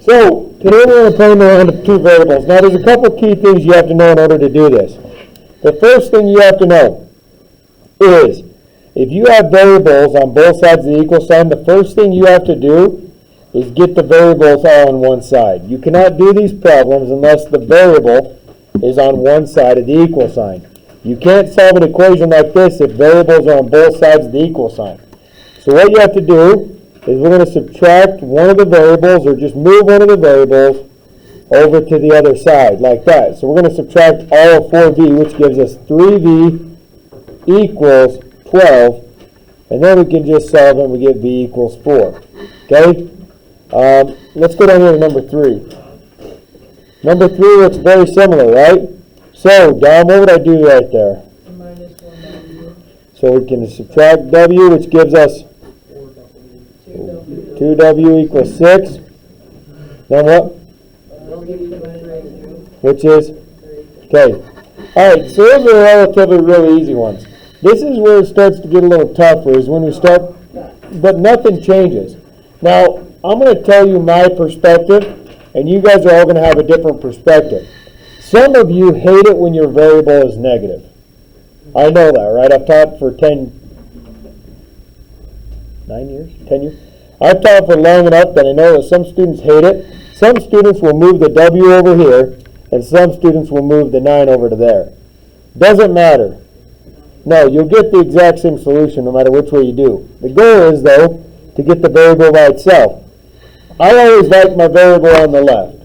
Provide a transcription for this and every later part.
So, today we're going to play around with two variables. Now, there's a couple key things you have to know in order to do this. The first thing you have to know is, if you have variables on both sides of the equal sign, the first thing you have to do is get the variables all on one side. You cannot do these problems unless the variable is on one side of the equal sign. You can't solve an equation like this if variables are on both sides of the equal sign. So what you have to do is we're going to subtract one of the variables, or just move one of the variables over to the other side, like that. So we're going to subtract all of 4v, which gives us 3v equals 12, and then we can just solve it and we get v equals 4. Okay? Let's go down here to number 3. Number 3 looks very similar, right? So, Dom, what would I do right there? Minus 1w. So we can subtract w, which gives us 2w equals 6. Then what? Which is? Okay. Alright, so those are relatively really easy ones. This is where it starts to get a little tougher, is when we start, but nothing changes. Now, I'm going to tell you my perspective, and you guys are all going to have a different perspective. Some of you hate it when your variable is negative. I know that, right? I've taught for 10 years? I've taught for long enough that I know that some students hate it. Some students will move the w over here, and some students will move the 9 over to there. Doesn't matter. No, you'll get the exact same solution no matter which way you do. The goal is, though, to get the variable by itself. I always like my variable on the left.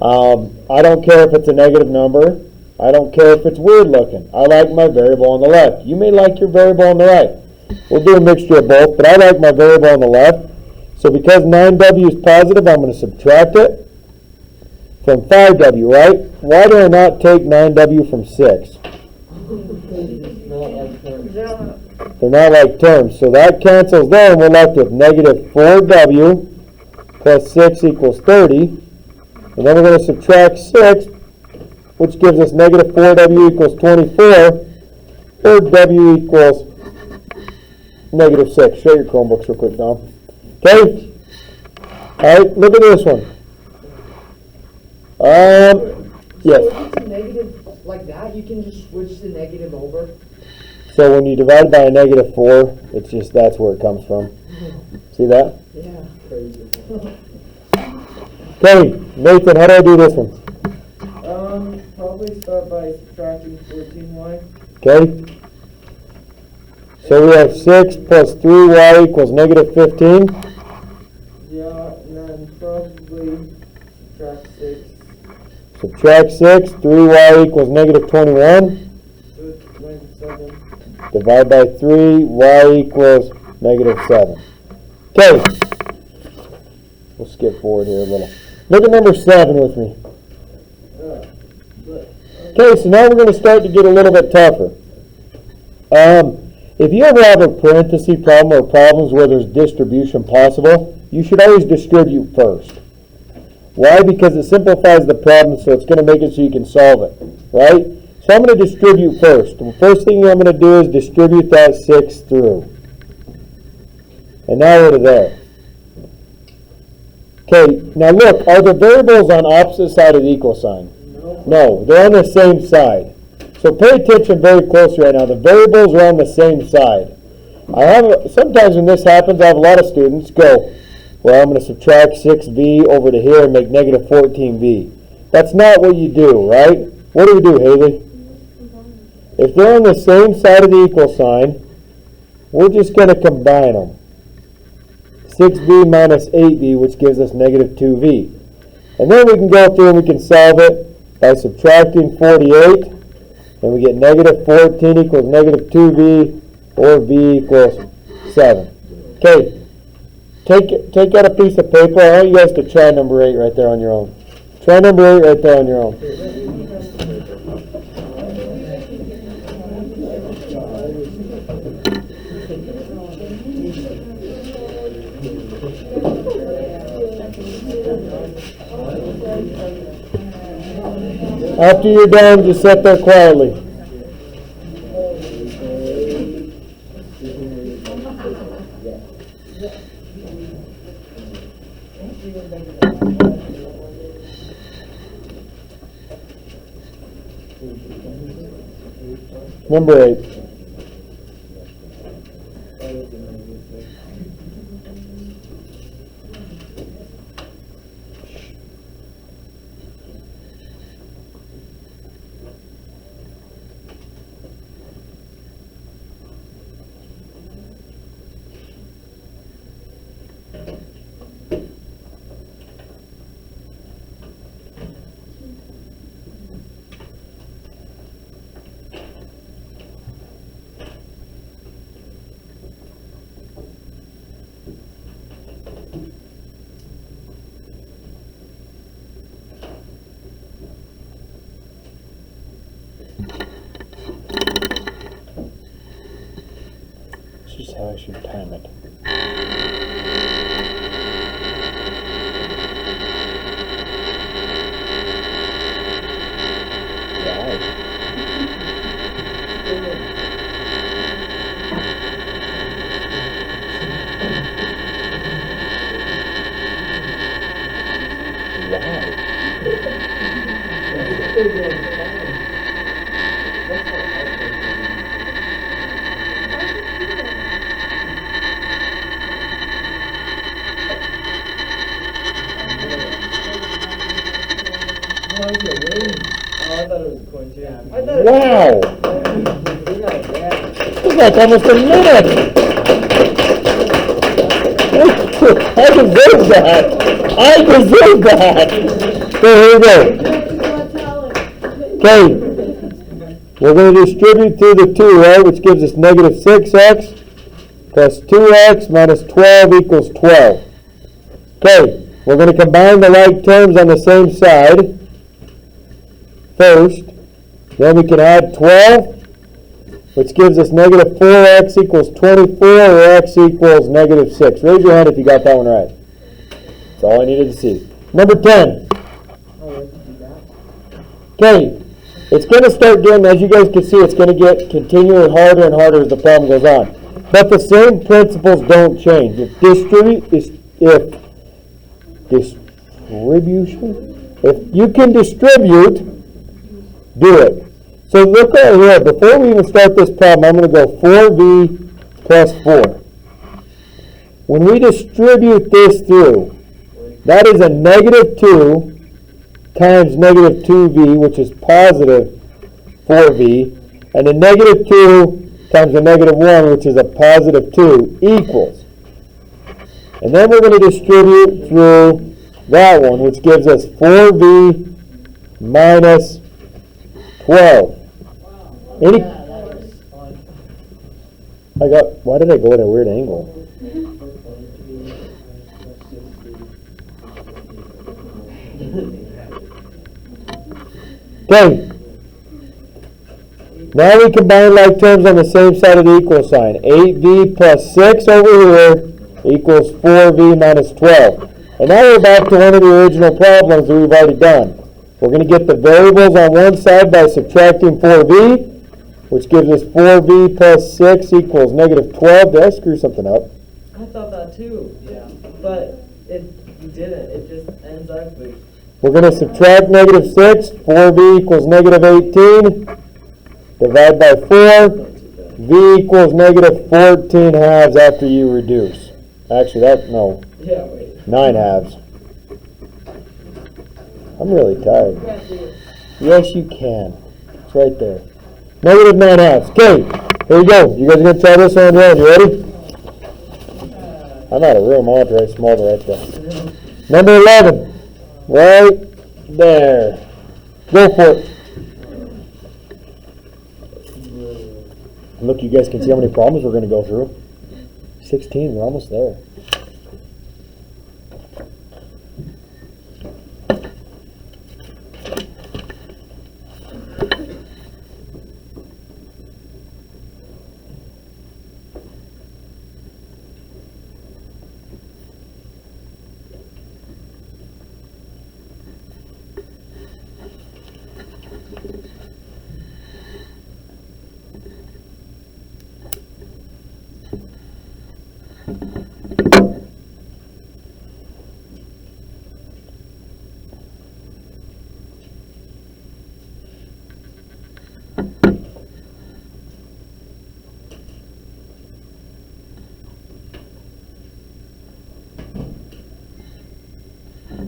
I don't care if it's a negative number. I don't care if it's weird looking. I like my variable on the left. You may like your variable on the right. We'll do a mixture of both, but I like my variable on the left. So because 9w is positive, I'm going to subtract it from 5w, right? Why do I not take 9w from 6? They're not like terms. So that cancels there, and we're left with negative 4w plus 6 equals 30. And then we're going to subtract 6, which gives us negative 4w equals 24, or w equals negative 6. Show your Chromebooks real quick, Dom. Okay? Alright, look at this one. Yes. So if it's negative like that, you can just switch the negative over? So when you divide by a negative 4, it's just, that's where it comes from. See that? Yeah. Crazy. Okay, Nathan, how do I do this one? Probably start by subtracting 14y. Okay. So we have 6 plus 3y equals negative 15. Yeah, and then probably subtract 6. Subtract 6, 3y equals negative 21. So 27. Divide by 3, y equals negative 7. Okay. We'll skip forward here a little. Look at number 7 with me. Okay, so now we're going to start to get a little bit tougher. If you ever have a parenthesis problem or problems where there's distribution possible, you should always distribute first. Why? Because it simplifies the problem, so it's going to make it so you can solve it, right? So I'm going to distribute first. The first thing I'm going to do is distribute that 6 through. And now we're to there. Okay, now look, are the variables on opposite side of the equal sign? No, they're on the same side. So pay attention very closely right now. The variables are on the same side. Sometimes when this happens, I have a lot of students go, well, I'm going to subtract 6v over to here and make negative 14v. That's not what you do, right? What do we do, Haley? If they're on the same side of the equal sign, we're just going to combine them. 6v minus 8v, which gives us negative 2v. And then we can go through and we can solve it by subtracting 48, and we get negative 14 equals negative 2v, or v equals 7. Okay, take out a piece of paper. I want you guys to try number 8 right there on your own. Try number 8 right there on your own. After you're done, just sit there quietly. even bigger than that. Number 8. This is how I should time it. Wow! It's like almost a minute! I deserve that! I deserve that! So here we go. Okay. We're going to distribute through the 2, right? Which gives us negative 6x plus 2x minus 12 equals 12. Okay. We're going to combine the like terms on the same side first. Then we can add 12, which gives us negative 4x equals 24, or x equals negative 6. Raise your hand if you got that one right. That's all I needed to see. Number 10. Okay, it's going to start getting, as you guys can see, it's going to get continually harder and harder as the problem goes on. But the same principles don't change. If you can distribute, do it. So look right here. Before we even start this problem, I'm going to go 4v plus 4. When we distribute this through, that is a negative 2 times negative 2v, which is positive 4v, and a negative 2 times a negative 1, which is a positive 2, equals. And then we're going to distribute through that one, which gives us 4v minus 12. Why did I go at a weird angle? Okay. Now we combine like terms on the same side of the equal sign. 8v plus 6 over here equals 4v minus 12. And now we're back to one of the original problems that we've already done. We're going to get the variables on one side by subtracting 4v, which gives us 4v plus 6 equals negative 12. Did I screw something up? I thought that too. Yeah. But you didn't. It just ends up with... We're going to subtract negative 6. 4v equals negative 18. Divide by 4. V equals negative 14 halves after you reduce. Actually, no. Yeah, wait. 9 halves. I'm really tired. Yes, you can. It's right there. Negative 9 halves. Okay, here we go. You guys are going to try this on your own. You ready? I'm out of room. I want to write small to write that. Number 11. Right there. Go for it. Look, you guys can see how many problems we're going to go through. 16. We're almost there.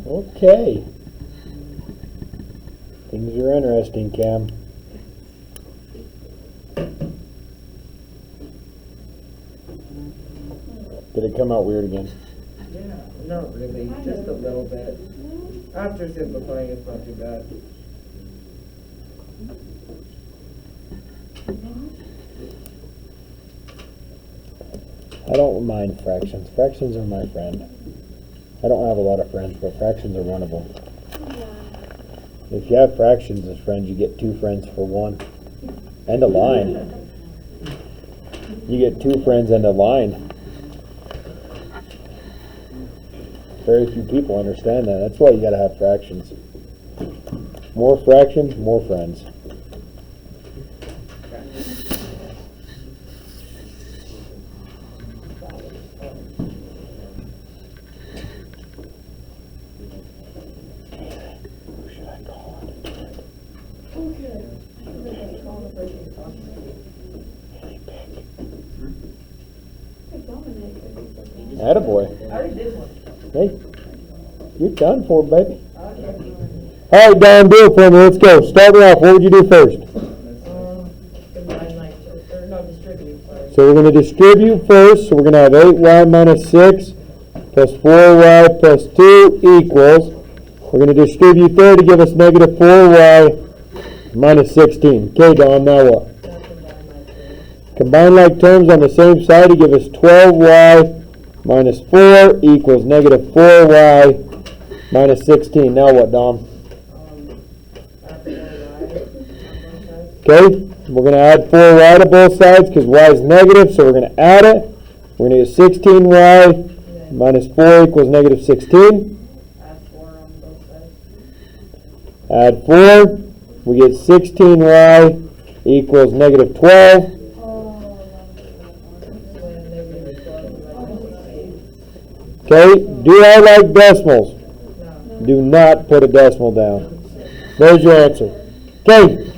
Okay. Things are interesting, Cam. Did it come out weird again? Yeah, not really, just a little bit. After simplifying, it's not too bad. I don't mind fractions. Fractions are my friend. I don't have a lot of friends, but fractions are one of them. If you have fractions as friends, you get 2 friends for 1. And a line. You get 2 friends and a line. Very few people understand that. That's why you gotta have fractions. More fractions, more friends. Who should I call on to do it? Attaboy. I already did one. Hey, you're done for, baby. All right, Don, do it for me. Let's go. Start me off. What would you do first? Combine like, or no, distribute, sorry. So we're going to distribute first. So we're going to have 8y minus 6 plus 4y plus 2 equals. We're going to distribute there to give us negative 4y minus 16. Okay, Don, now what? Combine like terms on the same side to give us 12y minus 4 equals negative 4y minus 16. Now what, Dom? Okay, we're going to add 4y to both sides because y is negative, so we're going to add it. We're going to get 16y minus 4 equals negative 16. Add 4 on both sides. Add 4. We get 16y equals negative 12. Okay, do I like decimals? No. Do not put a decimal down. There's your answer. Okay.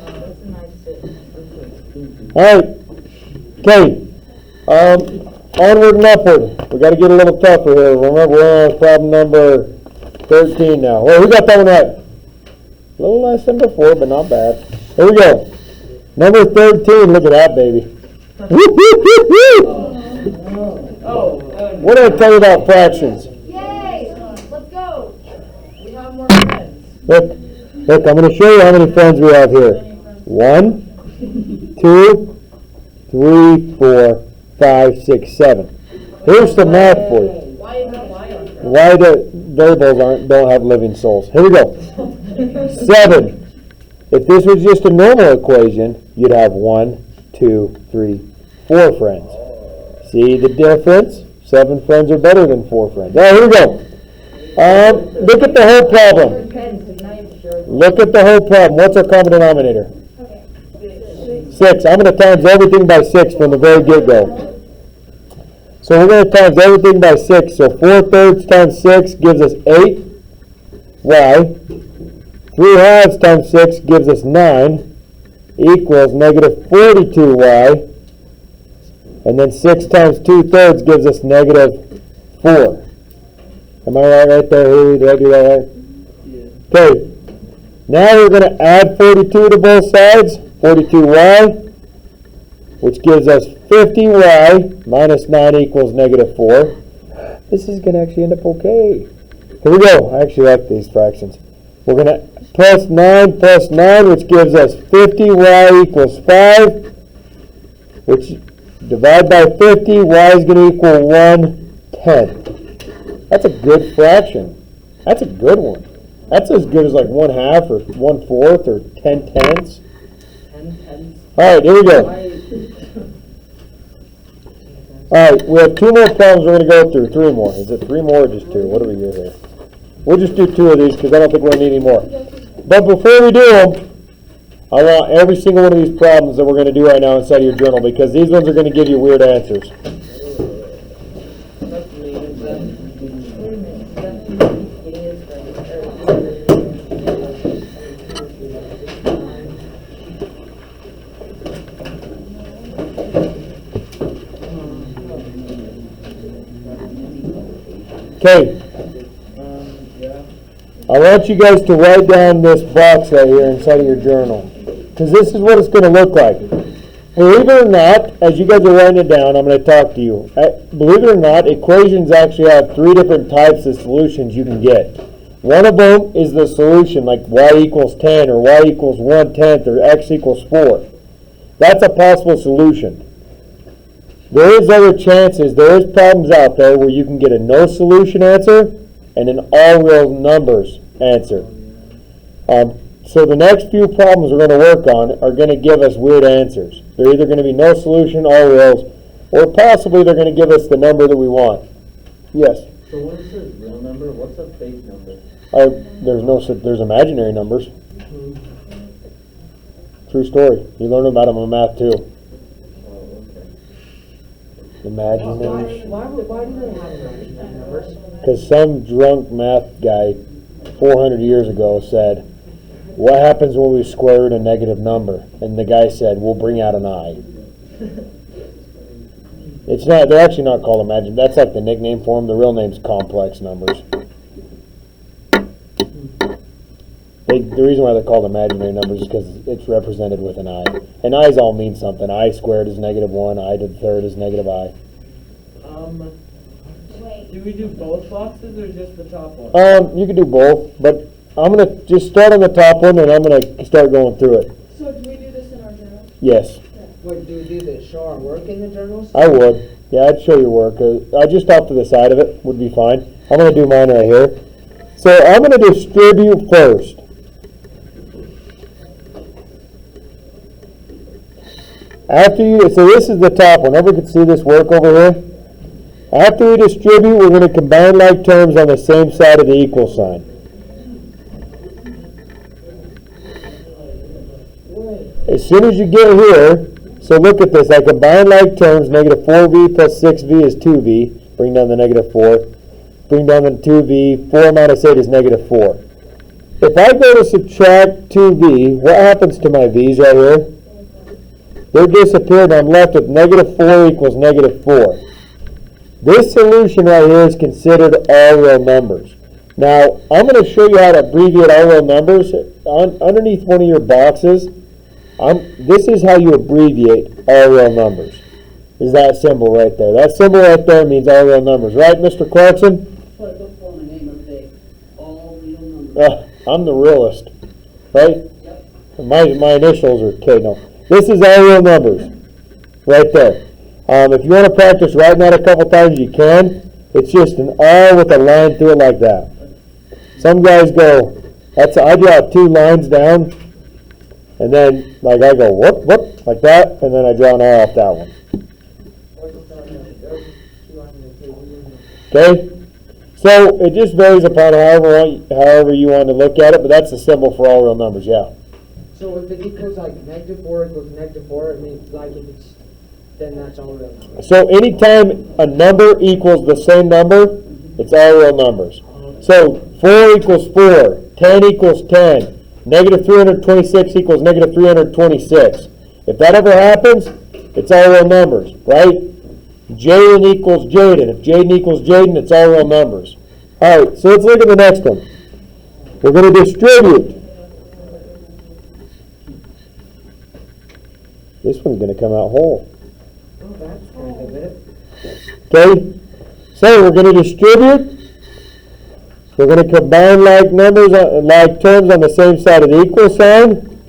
Alright. Okay. Onward and upward. We got to get a little tougher here. Remember, we're on problem number 13 now. Well, who got that one right? A little less than before, but not bad. Here we go. Number 13. Look at that, baby. What did I tell you about fractions? Yay! Let's go! We have more friends. Look, I'm going to show you how many friends we have here. 1, 2, 3, 4, 5, 6, 7. Here's the math for you. Why is that Y on track? Why the variables don't have living souls. Here we go. 7. If this was just a normal equation, you'd have 1, 2, 3, 4 friends. See the difference? 7 friends are better than 4 friends. All right, here we go. Look at the whole problem. Look at the whole problem. What's our common denominator? 6. I'm going to times everything by 6 from the very get-go. So we're going to times everything by 6. So 4/3 times 6 gives us 8y. 3/2 times 6 gives us 9 equals negative 42y. And then 6 times 2/3 gives us negative 4. Am I right there? Did I do that right? Yeah. Okay. Now we're going to add 42 to both sides. 42y, which gives us 50y minus 9 equals negative 4. This is going to actually end up okay. Here we go. I actually like these fractions. We're going to plus 9, which gives us 50y equals 5, which divide by 50, y is going to equal 1/10. That's a good fraction. That's a good one. That's as good as like 1/2 or 1/4 or 10/10. 10/10. All right, here we go. All right, we have 2 more problems we're going to go through. 3 more. Is it 3 more or just 2? What do we do here? We'll just do 2 of these because I don't think we're going to need any more. But before we do them, I want every single one of these problems that we're going to do right now inside of your journal because these ones are going to give you weird answers. Okay. Yeah. I want you guys to write down this box right here inside of your journal, because this is what it's going to look like. Believe it or not, as you guys are writing it down, I'm going to talk to you. Believe it or not, equations actually have 3 different types of solutions you can get. One of them is the solution, like y equals 10, or y equals 1/10, or x equals 4. That's a possible solution. There is other chances, there is problems out there where you can get a no solution answer and an all real numbers answer. So the next few problems we're going to work on are going to give us weird answers. They're either going to be no solution, all reals, or possibly they're going to give us the number that we want. Yes? So when it says real number, what's a fake number? There's imaginary numbers. True story. You learn about them in math too. Oh, okay. Imaginary. Why do they have imaginary numbers? Because some drunk math guy 400 years ago said, what happens when we square root a negative number? And the guy said, we'll bring out an I. They're actually not called imaginary. That's like the nickname for them. The real name's complex numbers. The reason why they're called imaginary numbers is because it's represented with an I. And I's all mean something. I squared is -1. I to the third is negative I. Wait. Do we do both boxes or just the top one? You can do both, but I'm going to just start on the top one and I'm going to start going through it. So do we do this in our journal? Yes, What do we do? This show our work in the journals? I would. Yeah, I'd show your work. I just off to the side of it would be fine. I'm going to do mine right here. So I'm going to distribute first. So this is the top one. Everyone can see this work over here? After we distribute, we're going to combine like terms on the same side of the equal sign. As soon as you get here, so look at this. I combine like terms. -4v plus 6v is 2v. Bring down the -4. Bring down the 2v. 4 minus 8 is -4. If I go to subtract 2v, what happens to my v's right here? They're disappeared, and I'm left with -4 equals -4. This solution right here is considered all real numbers. Now, I'm going to show you how to abbreviate all real numbers. Underneath one of your boxes, this is how you abbreviate all real numbers. Is that symbol right there. That symbol right there means all real numbers. Right, Mr. Clarkson? Put the full name of the all real numbers. I'm the realist. Right? Yep. My initials are K. No. This is all real numbers. Right there. If you want to practice writing that a couple times, you can. It's just an R with a line through it like that. Some guys go, I draw 2 lines down, and then like I go, whoop, like that, and then I draw an R off that one. Okay? So it just varies upon however you want to look at it, but that's the symbol for all real numbers, yeah. So if it equals like -4 equals -4, it means like if it's, then that's all real numbers. So anytime a number equals the same number, it's all real numbers. So 4 equals 4, 10 equals 10, -326 equals -326. If that ever happens, it's all real numbers, right? Jaden equals Jaden. If Jaden equals Jaden, it's all real numbers. All right, so let's look at the next one. We're going to distribute. This one's going to come out whole. Oh, that's kind of it. Okay, so we're going to distribute. We're going to combine like numbers, like terms on the same side of the equal sign.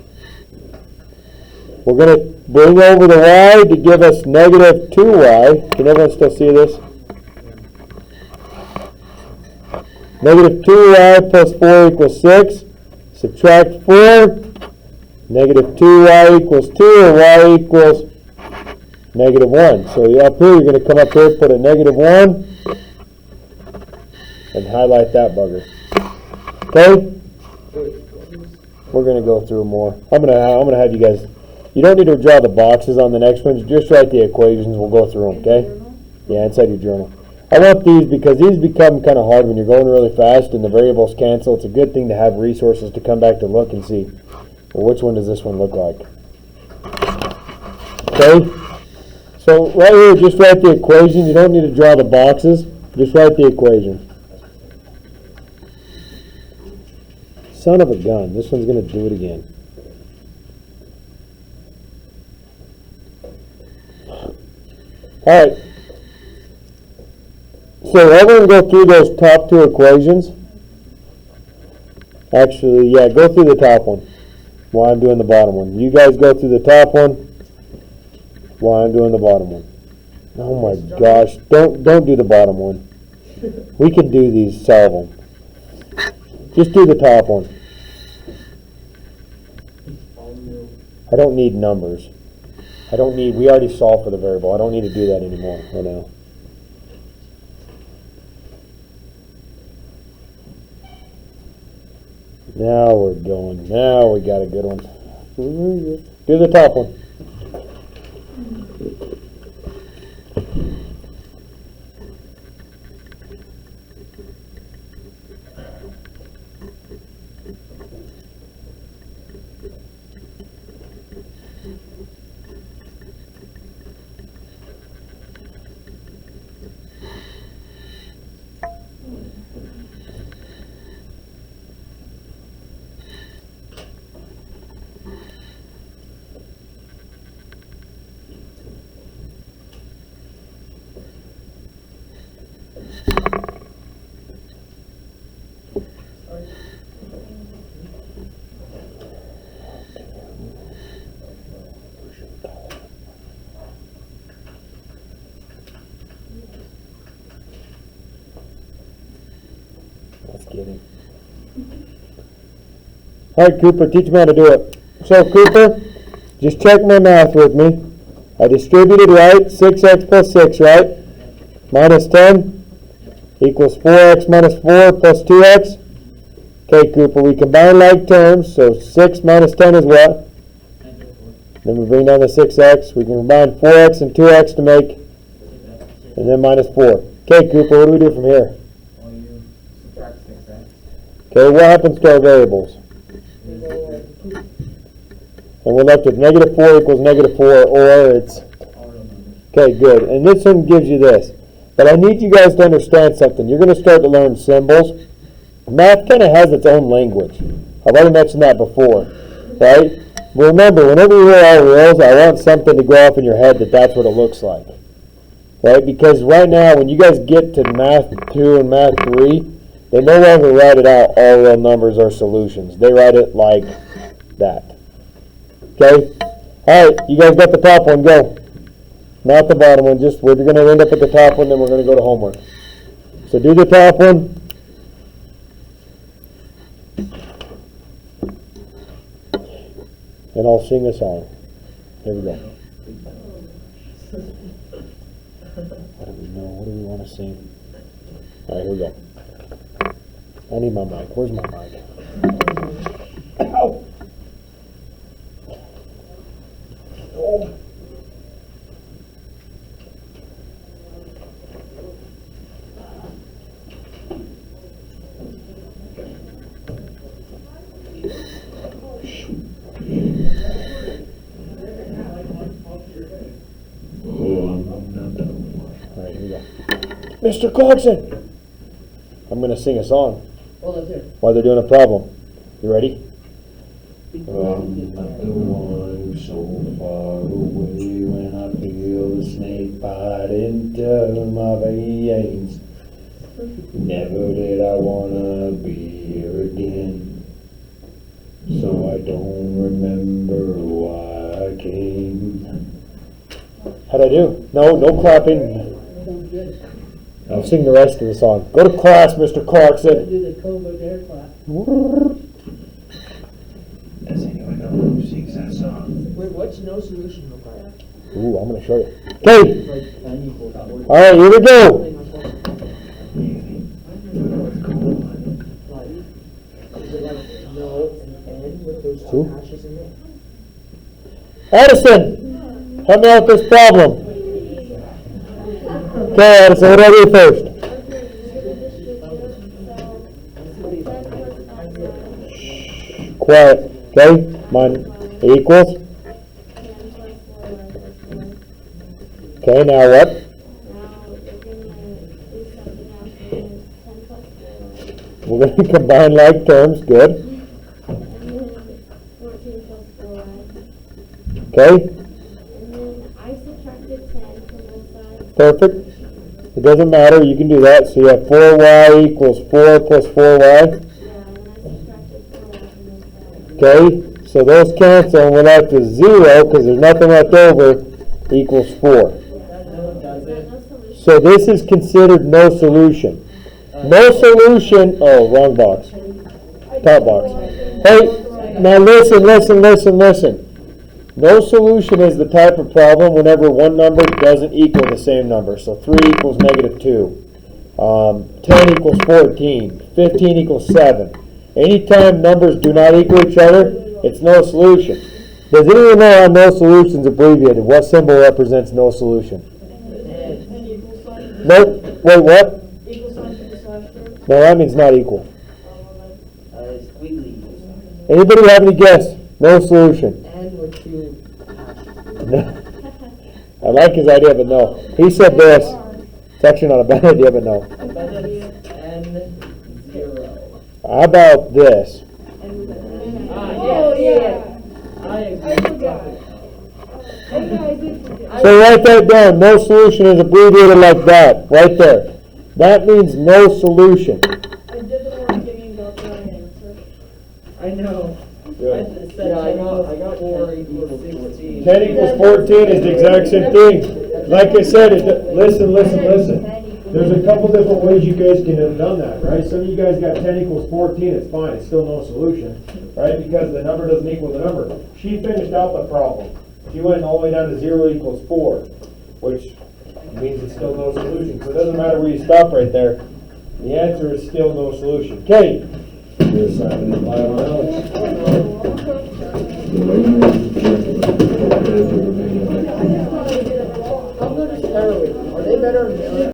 We're going to bring over the y to give us -2y. Can everyone still see this? -2y plus 4 equals 6. Subtract 4. -2y equals 2, or y equals -1. So up here, you're going to come up here, put a -1, and highlight that bugger. Okay? We're going to go through more. I'm going to have you guys. You don't need to draw the boxes on the next ones. Just write the equations. We'll go through them. Okay? Yeah, inside your journal. I want these because these become kind of hard when you're going really fast and the variables cancel. It's a good thing to have resources to come back to look and see. Well, which one does this one look like? Okay? So right here, just write the equation. You don't need to draw the boxes. Just write the equation. Son of a gun, this one's gonna do it again. Alright. So I'm gonna go through those top two equations. Actually, yeah, go through the top one while I'm doing the bottom one. You guys go through the top one while I'm doing the bottom one. Oh my gosh, don't do the bottom one. We can do these, solve them. Just do the top one. I don't need numbers. We already solved for the variable. I don't need to do that anymore right now. Now we're going. Now we got a good one. Do the top one. Let's get him. All right, Cooper, teach me how to do it. So, Cooper, just check my math with me. I distributed right, 6x plus 6, right? Minus 10 equals 4x minus 4 plus 2x. Okay, Cooper, we combine like terms, so 6 minus 10 is what? Then we bring down the 6x. We can combine 4x and 2x to make, and then minus 4. Okay, Cooper, what do we do from here? Well, you subtract 6x. Okay, what happens to our variables? And we're left with negative 4 equals negative 4, or it's... Okay, good. And this one gives you this. But I need you guys to understand something. You're going to start to learn symbols. Math kind of has its own language. I've already mentioned that before, right? But remember, whenever you hear all rules, I want something to go off in your head that that's what it looks like. Right? Because right now, when you guys get to Math 2 and Math 3, they no longer write it out, all real numbers are solutions. They write it like that. Okay? Alright, you guys got the top one, go. Not the bottom one, just we're going to end up at the top one, then we're going to go to homework. So do the top one. And I'll sing a song. Here we go. What do we know? What do we want to sing? Alright, here we go. I need my mic. Where's my mic? Ow! Oh. Alright, here we go. Mr. Clarkson! I'm going to sing a song while they're doing a problem. You ready? I'm not the one so far away when I feel the snake bite into my veins. Never did I want to be here again, so I don't remember why I came. How'd I do? No clapping. I'll sing the rest of the song. Go to class, Mr. Clarkson. Do the Cobra Dare clap. Does anyone know who sings that song? Wait, what's no solution look like? Ooh, I'm going to show you. Okay. Like unequal. All right, here we go. What's going on? Like, is it like no and N with those two Who? hashes in it? Addison, help me out with this problem. Okay, Addison, what do I do first? Quiet. Okay, mine equals. Okay, now what? We're going to combine like terms. Good. Okay, And then I subtracted 10 from both sides. perfect. It doesn't matter, you can do that. So you have 4y equals 4 plus 4y. Yeah, and then I subtracted 4 from both sides. Okay, so those cancel and we're left with 0 because there's nothing left over equals 4. No, it Is that doesn't. no solution? So this is considered no solution. No solution, oh, wrong box. Top box. Hey, now listen. No solution is the type of problem whenever one number doesn't equal the same number. So 3 equals negative 2. 10 equals 14. 15 equals 7. Anytime numbers do not equal each other, it's no solution. Does anyone know how no solution is abbreviated? What symbol represents no solution? An equal sign. Nope. Wait, what? Equal sign to the slash there. No, that means not equal. Squiggly. Anybody have any guess? No solution. And with two. I like his idea, but no. He said this. It's actually not a bad idea, but no. But it's N0. How about this? Oh, yeah. I I agree. forgot. Oh, yeah, I did forget. So write that down. No solution is abbreviated like that, right there. That means no solution. I did the wrong thing and got the wrong answer. I know. Good. I said Yeah, I 10 got 4 10 equals 16. 10 equals 14 is the exact same thing. Like I said, listen. There's a couple different ways you guys can have done that, right? Some of you guys got 10 equals 14, it's fine, it's still no solution, right? Because the number doesn't equal the number. She finished out the problem. She went all the way down to 0 equals 4, which means it's still no solution. So it doesn't matter where you stop right there. The answer is still no solution. Okay. Here's Simon and Lyle and Alex. How good is heroin? Are they better than